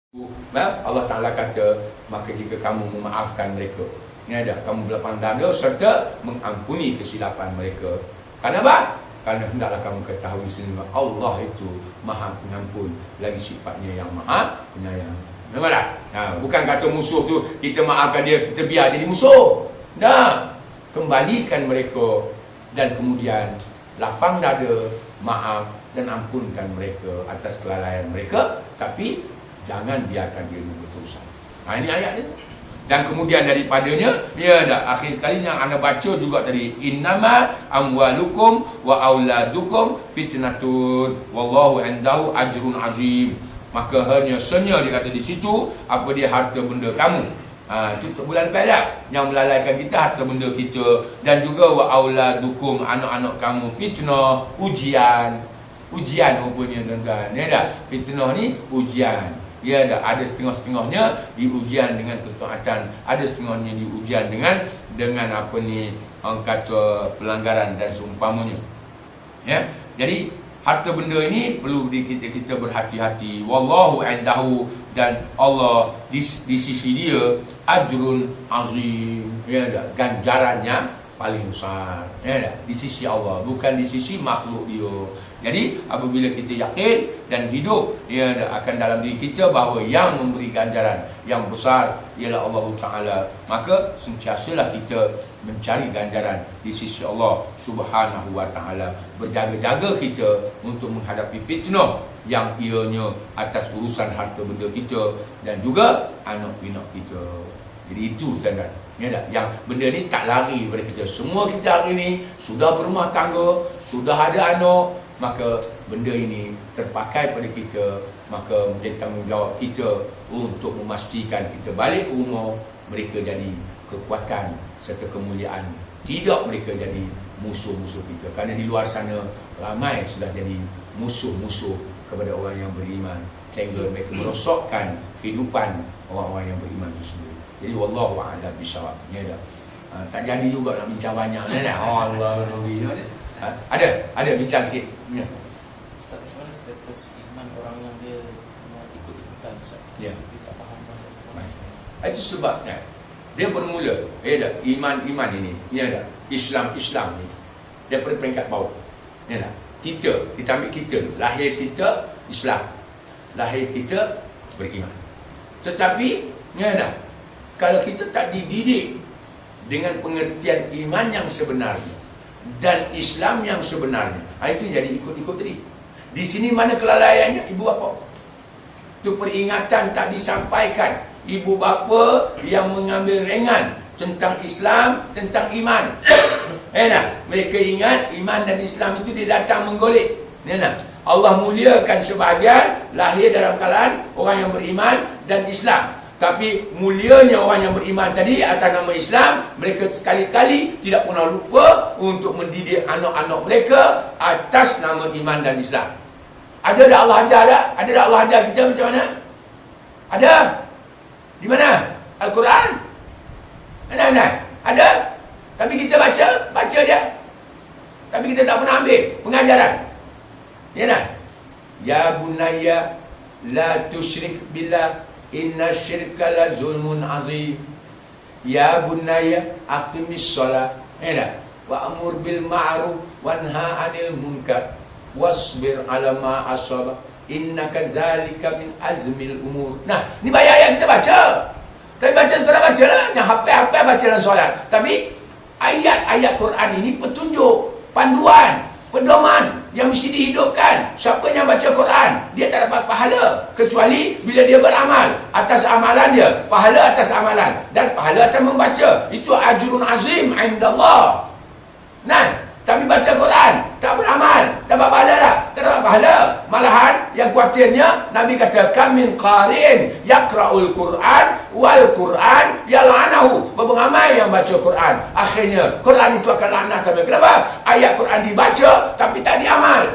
Allah Ta'ala kata, maka jika kamu memaafkan mereka, ini ada, kamu berlapang dada serta mengampuni kesilapan mereka. Kenapa? Kerana hendaklah kamu ketahui sendiri, Allah itu Maha Pengampun, lagi sifatnya yang Maha Penyayang. Memang tak? Bukan kata musuh tu kita maafkan dia, kita biar jadi musuh. Nah, kembalikan mereka dan kemudian lapang dada, maaf dan ampunkan mereka atas kelalaian mereka, tapi jangan biarkan dia berterusan. Ini ayat dia. Dan kemudian daripadanya, ya dah akhir sekali yang anda baca juga tadi, innama amwalukum wa auladukum fitnatun wallahu indahu ajrun azim. Maka hanya senya dia kata di situ, apa dia, harta benda kamu. Itu bulan perak yang melalaikan kita, harta benda kita. Dan juga wa auladukum, anak-anak kamu, fitnah, ujian. Ujian rupanya tuan-tuan. Ya dah, fitnah ni ujian. Ya ada setengah-setengahnya diujian dengan ketaatan, ada setengahnya diujian dengan apa ni, orang kata pelanggaran dan seumpamanya. Ya, jadi harta benda ini perlu kita berhati-hati. Wallahu indahu, dan Allah di sisi dia ajrun azim. Ya ada ganjarannya paling besar. Ya ada di sisi Allah, bukan di sisi makhluk dia. Jadi apabila kita yakin dan hidup akan dalam diri kita bahawa yang memberi ganjaran yang besar ialah Allah Ta'ala, maka sentiasalah kita mencari ganjaran di sisi Allah Subhanahu Wa Ta'ala. Berjaga-jaga kita untuk menghadapi fitnah yang ianya atas urusan harta benda kita dan juga anak pinak kita. Jadi itu tuan-tuan, yang benda ni tak lari daripada kita. Semua kita hari ni sudah berumah tangga, sudah ada anak, maka benda ini terpakai pada kita. Maka menjadi tanggungjawab kita untuk memastikan kita balik ke rumah, mereka jadi kekuatan serta kemuliaan, tidak mereka jadi musuh-musuh kita. Kerana di luar sana ramai sudah jadi musuh-musuh kepada orang yang beriman, sehingga mereka merosakkan kehidupan orang-orang yang beriman itu sendiri. Jadi wallahu a'lam bishawab. Tak jadi juga nak bincang banyak dah. Allah Nabi. Ada bincang sikit. Ya. Ustaz, macam status iman orang yang dia ikut-ikutan Ustaz? Ya. Dia tak faham macam. Itu sebabnya dia bermula iman ini. Islam ni daripada peringkat bawah. Kita ambil kita dulu. Lahir kita Islam. Lahir kita beriman. Tetapi kalau kita tak dididik dengan pengertian iman yang sebenarnya dan Islam yang sebenarnya, itu jadi ikut-ikut tadi. Di sini mana kelalaiannya? Ibu bapa. Itu peringatan tak disampaikan. Ibu bapa yang mengambil ringan tentang Islam, tentang iman. Mereka ingat iman dan Islam itu dia datang menggolek. Allah muliakan sebahagian lahir dalam kalangan orang yang beriman dan Islam. Tapi mulianya orang yang beriman tadi atas nama Islam, mereka sekali-kali tidak pernah lupa untuk mendidik anak-anak mereka atas nama iman dan Islam. Ada tak Allah ajar tak? Ada tak Allah ajar kita macam mana? Ada? Di mana? Al-Quran? Mana? Ada? Tapi kita baca je. Tapi kita tak pernah ambil pengajaran. Ya bunayya la tusyrik billah, inna syirka la zulmun azim. Ya bunayya aqimis shalah wa amur bil ma'ruf wanha 'anil munkar wasbir 'ala ma asaba innaka zalika min azmil umur. Ni banyak ayat kita baca. Tapi baca sekarang bacalah, yang hafal baca dalam solat. Tapi ayat-ayat Quran ini petunjuk, panduan, pedoman yang mesti dihidupkan. Siapa yang baca Quran, dia tak dapat pahala kecuali bila dia beramal atas amalan dia, pahala atas amalan dan pahala atas membaca. Itu ajrun azim indallah. Tapi baca Quran tak beramal, dapat pahala tak? Tak dapat pahala. Malahan yang khawatirnya Nabi kata kam min qari'in yaqra'ul Quran wal Quran yal'anahu. Beramai yang baca Quran, akhirnya Quran itu akan laknat kami. Kenapa? Ayat Quran dibaca tapi tak diamal.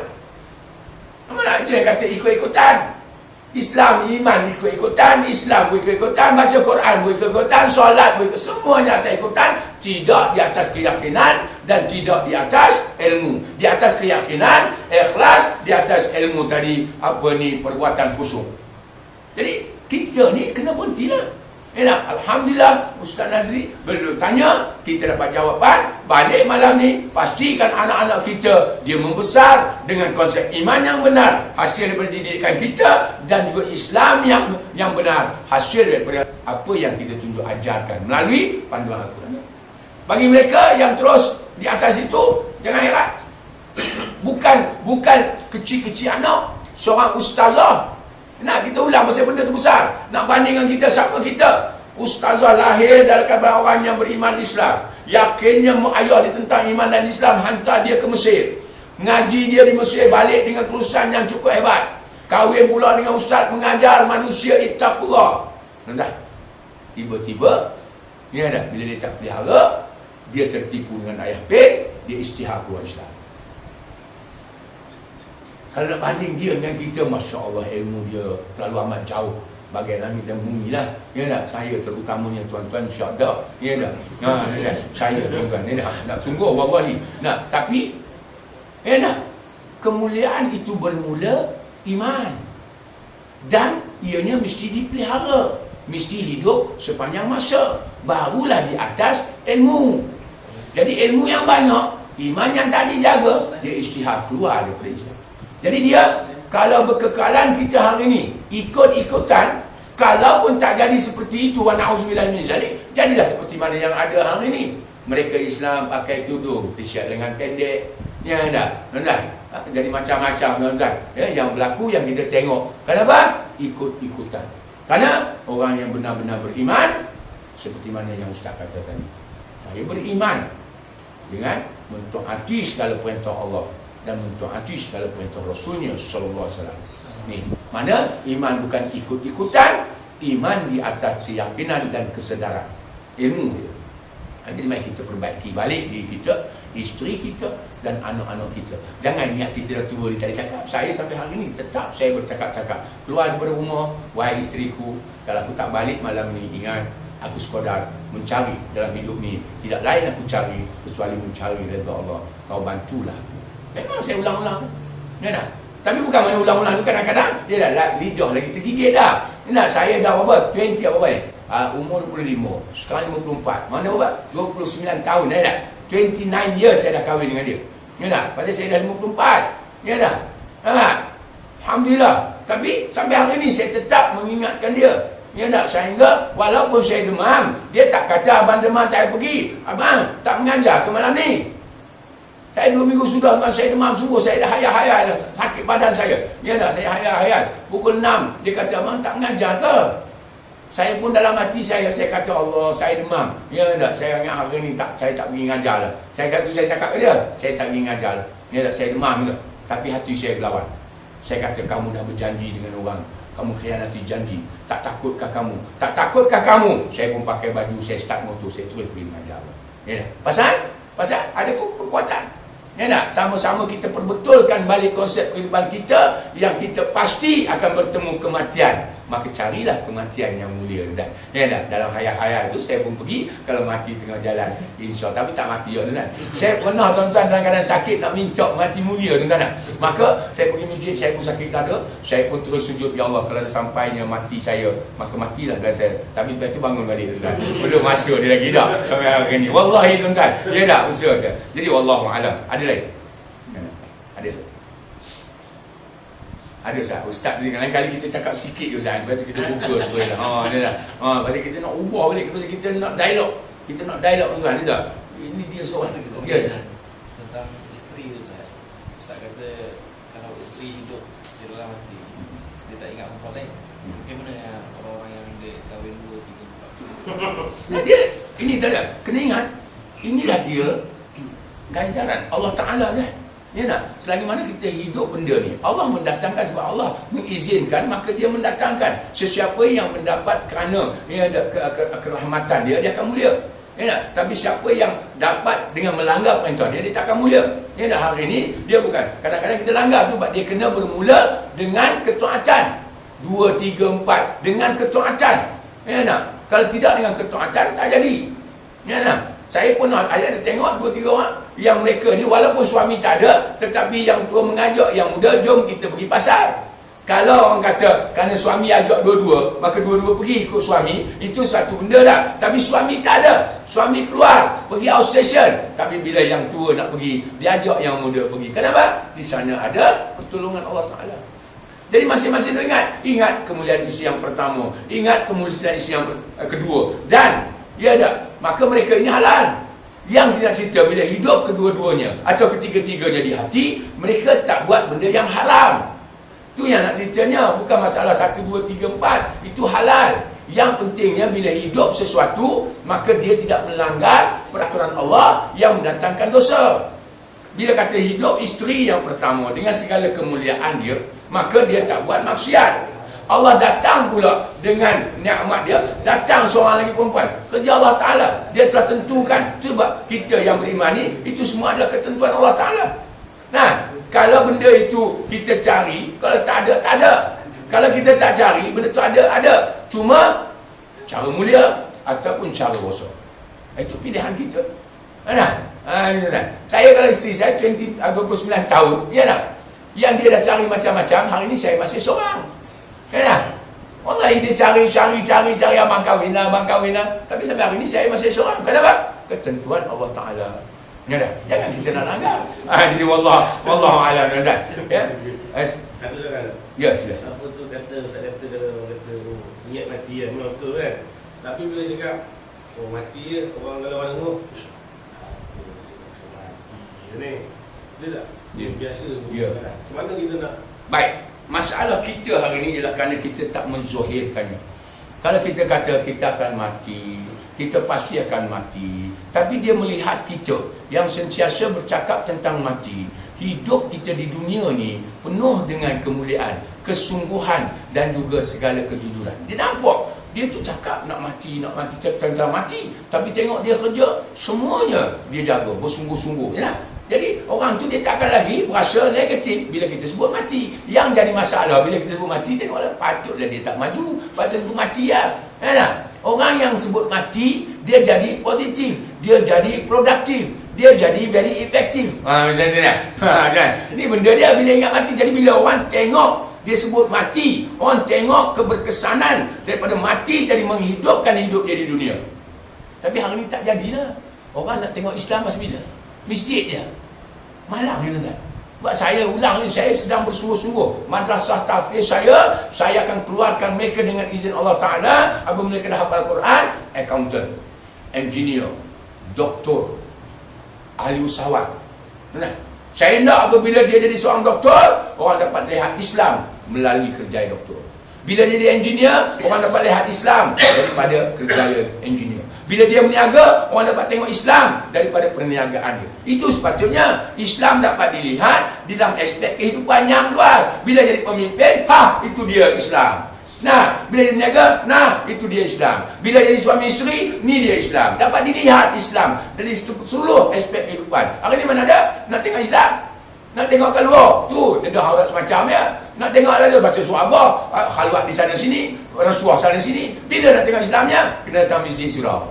Mana je kata ikut-ikutan. Islam, iman ikut-ikutan, Islam ikut-ikutan, baca Quran ikut-ikutan, solat semuanya atas ikutan, tidak di atas keyakinan dan tidak di atas ilmu. Di atas keyakinan, ikhlas, di atas ilmu tadi, perbuatan khusyuk. Jadi kita ni kena berhentilah. Alhamdulillah Ustaz Nazri bertanya, kita dapat jawapan. Balik malam ni, pastikan anak-anak kita dia membesar dengan konsep iman yang benar, hasil daripada didikan kita, dan juga Islam yang benar, hasil daripada apa yang kita tunjuk ajarkan melalui panduan Al-Quran. Bagi mereka yang terus di atas itu, jangan heran. Bukan kecil-kecil anak, seorang ustazah. Nak kita ulang pasal benda tu besar. Nak bandingkan kita, siapa kita? Ustazah lahir daripada orang yang beriman Islam. Yakinnya mak ayah dia tentang iman dan Islam, hantar dia ke Mesir. Ngaji dia di Mesir, balik dengan kelulusan yang cukup hebat. Kahwin pula dengan ustaz mengajar manusia ittaqullah. Entah. Tiba-tiba, ni ada, bila dia tak pelihara, dia tertipu dengan ayah pek, dia istihar keluar Islam. Kalau nak banding dia dengan kita, Masya Allah, ilmu dia terlalu amat jauh, bagai langit dan bumi lah. Ya tak? Saya terutamanya tuan-tuan, syahadah. Ya tak? Saya tuan-tuan, ya tak? Sungguh, wallahi. Nah, tapi, ya tak? Kemuliaan itu bermula iman. Dan ianya mesti dipelihara, mesti hidup sepanjang masa. Barulah di atas ilmu. Jadi ilmu yang banyak, iman yang tak dijaga, dia istihar keluar daripada Islam. Jadi dia, kalau berkekalan kita hari ini, ikut-ikutan, kalaupun tak jadi seperti itu, wa na'udzubillah min zalik, jadilah seperti mana yang ada hari ini. Mereka Islam pakai tudung, t-shirt dengan pendek, ya tak? Jadi macam-macam, tuan-tuan. Ya, yang berlaku, yang kita tengok. Kenapa? Ikut-ikutan. Karena orang yang benar-benar beriman, seperti mana yang Ustaz kata tadi, saya beriman dengan mentaati segala perintah Allah dan mentaati segala perintah Rasulnya sallallahu alaihi wasallam. Ni, mana iman bukan ikut-ikutan, iman di atas keyakinan dan kesedaran, ilmu dia. Jadi mari kita perbaiki balik diri kita, isteri kita dan anak-anak kita. Jangan niat kita dah tua, dia tak cakap. Saya sampai hari ni tetap saya bercakap-cakap. Keluar daripada rumah, wahai isteriku, kalau aku tak balik malam ni, ingat, aku sekadar mencari dalam hidup ni, tidak lain aku cari kecuali mencari redha Allah. Kau bantulah aku. Memang saya ulang-ulang. Ya tak? Tapi bukan mana ulang-ulang tu, kadang-kadang dia dah lidah lagi tergigit dah. Ya tak? Saya dah berapa? 20 apa ni? Umur 25. Sekarang 54. Mana berapa? 29 tahun. Ya tak? 29 years saya dah kahwin dengan dia. Ya tak? Pasal saya dah 54. Ya tak? Alhamdulillah. Tapi sampai hari ni saya tetap mengingatkan dia. Ya tak? Sehingga walaupun saya demam, dia tak kata abang demam tak payah pergi. Abang tak mengajar ke malam ni. Saya 2 minggu sudah kan saya demam sungguh, saya dah hayal-hayal dah, sakit badan saya. Ya tak? Saya hayal-hayal. Pukul 6 dia kata abang tak mengajar ke? Saya pun dalam hati saya kata Allah, saya demam. Ya tak? Saya ingat hari ni saya tak pergi mengajar lah. Saya cakap ke dia, saya tak pergi mengajar lah. Ya tak? Saya demam ke? Tapi hati saya berlawan. Saya kata kamu dah berjanji dengan orang, kamu khianati janji. Tak takutkah kamu? Tak takutkah kamu? Saya pun pakai baju, saya start motor, saya terus pergi mengajar. Ya tak? Pasal ada kekuatan. Ya tak? Sama-sama kita perbetulkan balik konsep kehidupan kita yang kita pasti akan bertemu kematian. Maka carilah kematian yang mulia. Dan ya tak? Dalam hayal-hayal tu saya pun pergi, kalau mati tengah jalan, insya-Allah. Tapi tak mati ya tuan. Saya pernah tuan-tuan dalam keadaan sakit nak mincok mati mulia tuan-tuan. Maka saya pergi masjid, saya pun sakit dada, saya pun terus sujud, ya Allah, kalau dah sampainya mati saya, maka matilah dan saya. Tapi lepas tu bangun balik tuan-tuan. Belum masa dia lagi dah sampai hari ni. Wallahi tuan-tuan. Ya tak? Usaha tu. Jadi wallahu alam. Ada lain? Ada. Ada Ustaz, lain kali kita cakap sikit je Ustaz, lepas tu kita buka terus. Dia dah. Lepas kita nak ubah balik, lepas kita nak dialog. Kita nak dialog tuan-tuan, tak? Ini dia soalan. Ya. Tentang isteri tu Ustaz. Ustaz kata kalau isteri hidup di dalam hati, dia tak ingat perempuan lain. Bagaimana orang-orang yang dia kahwin 2, 3, 4? Nah dia, ini tak ada. Kena ingat, inilah dia ganjaran Allah Ta'ala dah. Ya tak? Selagi mana kita hidup benda ni, Allah mendatangkan sebab Allah mengizinkan, maka dia mendatangkan. Sesiapa yang mendapat kerana dia ada kerahmatan dia akan mulia. Ya tak? Tapi siapa yang dapat dengan melanggar perintah dia tak akan mulia. Ya tak? Hari ni dia bukan. Kadang-kadang kita langgar tu sebab dia kena bermula dengan ketaatan. 2, 3, 4 dengan ketaatan. Ya tak? Kalau tidak dengan ketaatan tak jadi. Ya tak? Saya pun ada tengok 2, 3 orang yang mereka ni walaupun suami tak ada, tetapi yang tua mengajak yang muda, jom kita pergi pasar. Kalau orang kata kerana suami ajak dua-dua, maka dua-dua pergi ikut suami, itu satu benda dah. Tapi suami tak ada. Suami keluar, pergi outstation. Tapi bila yang tua nak pergi, dia ajak yang muda pergi. Kenapa? Di sana ada pertolongan Allah Ta'ala. Jadi masing-masing ingat kemuliaan isteri yang pertama, ingat kemuliaan isteri yang kedua. Dan, ya ada, maka mereka ini halal. Yang tidak cerita bila hidup kedua-duanya atau ketiga-tiganya di hati, mereka tak buat benda yang haram. Itu yang nak ceritanya. Bukan masalah 1, 2, 3, 4. Itu halal. Yang pentingnya bila hidup sesuatu, maka dia tidak melanggar peraturan Allah yang mendatangkan dosa. Bila kata hidup isteri yang pertama dengan segala kemuliaan dia, maka dia tak buat maksiat. Allah datang pula dengan nikmat dia, datang seorang lagi perempuan. Kerja Allah Ta'ala. Dia telah tentukan. Sebab kita yang beriman ni, itu semua adalah ketentuan Allah Ta'ala. Nah, kalau benda itu kita cari, kalau tak ada, tak ada. Kalau kita tak cari, benda tu ada, ada. Cuma cara mulia ataupun cara rosak. Itu pilihan kita. Nah, saya kalau isteri saya 29 tahun, ya tak? Yang dia dah cari macam-macam, hari ini saya masih seorang. Ya tak? Orang lain dia cari abang kahwin lah. Tapi sampai hari ini saya masih seorang. Kenapa? Ketentuan Allah Ta'ala. Ya dah, jangan kita nak langgar. Jadi wallahu a'lam. Ya. Satu soalan. Ya, sila. Apa tu kata Ustaz kata kalau kata niat mati kan, memang betul kan. Tapi bila cakap mati je, orang kalau orang tengok mati ni. Betul tak? Ya. Biasa. Ya. Macam mana kita nak? Baik. Masalah kita hari ini ialah kerana kita tak menzohirkannya. Kalau kita kata kita akan mati, kita pasti akan mati. Tapi dia melihat kita yang sentiasa bercakap tentang mati. Hidup kita di dunia ni penuh dengan kemuliaan, kesungguhan dan juga segala kejujuran. Dia nampak, dia tu cakap nak mati tentang mati. Tapi tengok dia kerja, semuanya dia jaga, bersungguh-sungguh. Ya? Jadi orang tu dia takkan lagi berasa negatif bila kita sebut mati. Yang jadi masalah bila kita sebut mati, tengoklah patutlah dia tak maju, patutlah sebut mati lah. Ya? Orang yang sebut mati, dia jadi positif, dia jadi produktif, dia jadi very effective. Macam ni lah. Kan? Ini benda dia bila ingat mati. Jadi bila orang tengok dia sebut mati, orang tengok keberkesanan daripada mati tadi menghidupkan hidup dia di dunia. Tapi hari ni tak jadilah. Orang nak tengok Islam masa bila? Masjid dia. Malang ni tuan. Buat saya ulang ni, saya sedang bersungguh-sungguh. Madrasah tahfiz saya akan keluarkan mereka dengan izin Allah Ta'ala. Apabila mereka dah hafal Quran, accountant, engineer, doktor, ahli usahawan. Nah, saya nak apabila dia jadi seorang doktor, orang dapat lihat Islam melalui kerjaya doktor. Bila dia jadi engineer, orang dapat lihat Islam daripada kerjaya engineer. Bila dia berniaga, orang dapat tengok Islam daripada perniagaan dia. Itu sepatutnya Islam dapat dilihat di dalam aspek kehidupan yang luar. Bila jadi pemimpin, itu dia Islam. Nah, bila dia berniaga, itu dia Islam. Bila jadi suami isteri, ni dia Islam. Dapat dilihat Islam dari seluruh aspek kehidupan. Hari ni mana ada? Nak tengok Islam? Nak tengok kat luar? Tu, dia dah aurat semacam ya. Nak tengok lagi baca surah apa? Khalwat di sana sini, rasuah sana sini. Bila nak tengok Islamnya? Kena datang masjid surah.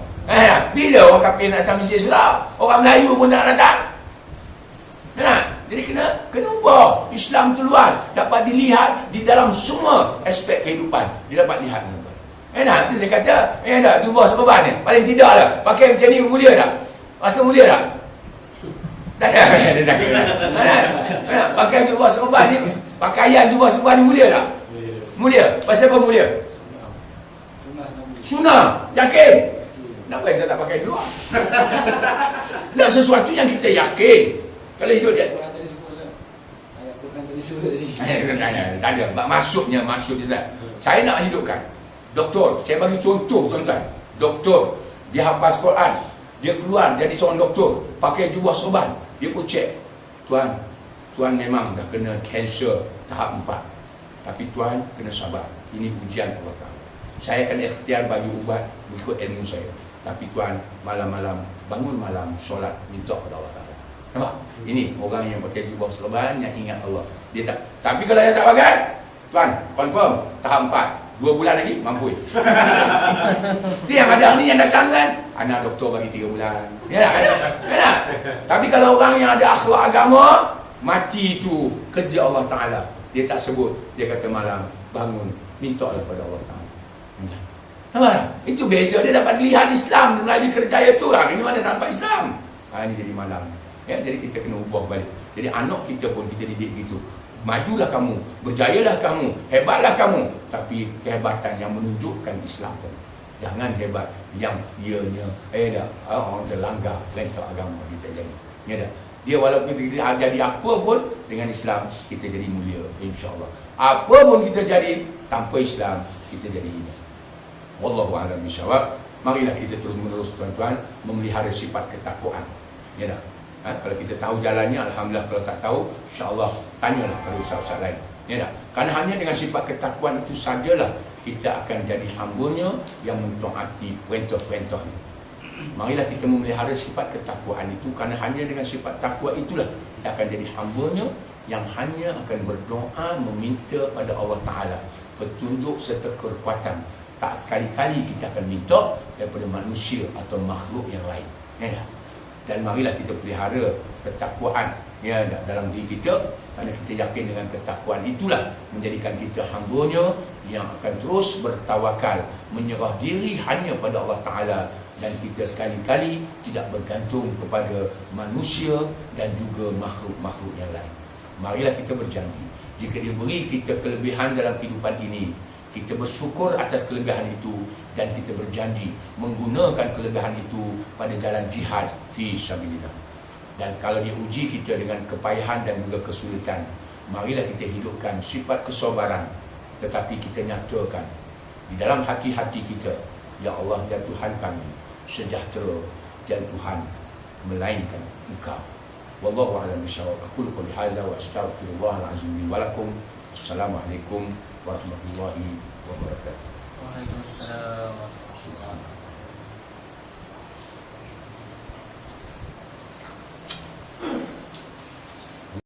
Bila orang kafir nak datang masjid surah? Orang Melayu pun tak nak datang. Jadi kena ubah. Islam tu luas, dapat dilihat di dalam semua aspek kehidupan. Dia dapat lihat tuan. Tu saya kata, ubah serban ni. Paling tidak lah. Pakai macam ni mulia tak? Rasa mulia tak? Pakai jubah serban ni, pakaian jubah serban ni mulia tak? Mulia. Pasal apa mulia? Sunnah. Yakin? Kenapa kita tak pakai dua? Nak sesuatu yang kita yakin. Kalau hidup dia tak ada. Maksud dia tak. Saya nak hidupkan doktor. Saya bagi contoh tuan-tuan. Doktor, dia hafaz Quran, dia keluar jadi seorang doktor, pakai jubah serban. Dia pun cek, Tuan memang dah kena kanser tahap 4. Tapi Tuan kena sabar. Ini ujian Allah Ta'ala. Saya akan ikhtiar bagi ubat mengikut ilmu saya. Tapi Tuan malam-malam, bangun malam, solat, minta kepada Allah Ta'ala. Nampak? Ini orang yang pakai jubah serban, yang ingat Allah. Dia tak. Tapi kalau dia tak pakai, Tuan, confirm, tahap 4. 2 bulan lagi, mampu. Itu yang ada ni yang datang kan, anak doktor bagi 3 bulan. Ya tak? Tapi kalau orang yang ada akhlak agama, mati itu kerja Allah Ta'ala. Dia tak sebut. Dia kata malam, bangun, mintalah pada Allah Ta'ala. Nampak? Itu beza dia dapat lihat Islam melalui kerjaya tu lah. Ini mana nampak Islam? Ini jadi malam. Ya, jadi kita kena ubah balik. Jadi anak kita pun kita didik gitu. Majulah kamu, berjayalah kamu, hebatlah kamu. Tapi kehebatan yang menunjukkan Islam pun. Jangan hebat yang ianya orang terlanggar lentok agama kita jadi. Ya dah. Dia walaupun kita jadi apa pun dengan Islam kita jadi mulia insya-Allah. Apa pun kita jadi tanpa Islam kita jadi hina. Wallahu a'lam bishawab. Marilah kita terus-menerus tuan-tuan memelihara sifat ketakwaan. Ya dah. Kalau kita tahu jalannya alhamdulillah, kalau tak tahu insya-Allah tanyalah pada ustaz-ustaz lain. Ya dah. Kerana hanya dengan sifat ketakwaan itu sajalah kita akan jadi hamba-Nya yang mentaati perintah-perintahnya. Marilah kita memelihara sifat ketakwaan itu, kerana hanya dengan sifat takwa itulah kita akan jadi hamba-Nya yang hanya akan berdoa meminta pada Allah Ta'ala petunjuk serta kekuatan. Tak sekali-kali kita akan minta daripada manusia atau makhluk yang lain. Ya dah. Dan marilah kita pelihara ketakwaan ya dalam diri kita, kerana kita yakin dengan ketakwaan itulah menjadikan kita hamba-Nya yang akan terus bertawakal, menyerah diri hanya pada Allah Ta'ala, dan kita sekali-kali tidak bergantung kepada manusia dan juga makhluk-makhluk yang lain. Marilah kita berjanji, jika dia beri kita kelebihan dalam kehidupan ini, kita bersyukur atas kelebihan itu, dan kita berjanji menggunakan kelebihan itu pada jalan jihad fi sabilillah. Dan kalau dia uji kita dengan kepayahan dan juga kesulitan, marilah kita hidupkan sifat kesabaran, tetapi kita nyatakan di dalam hati-hati kita, ya Allah, ya Tuhan kami, sejahtera dan Tuhan melainkan Engkau. Wallahu a'lam bishawab. Aku qouli hadza wa astaghfirullahal azim li wa lakum. Assalamualaikum warahmatullahi wabarakatuh.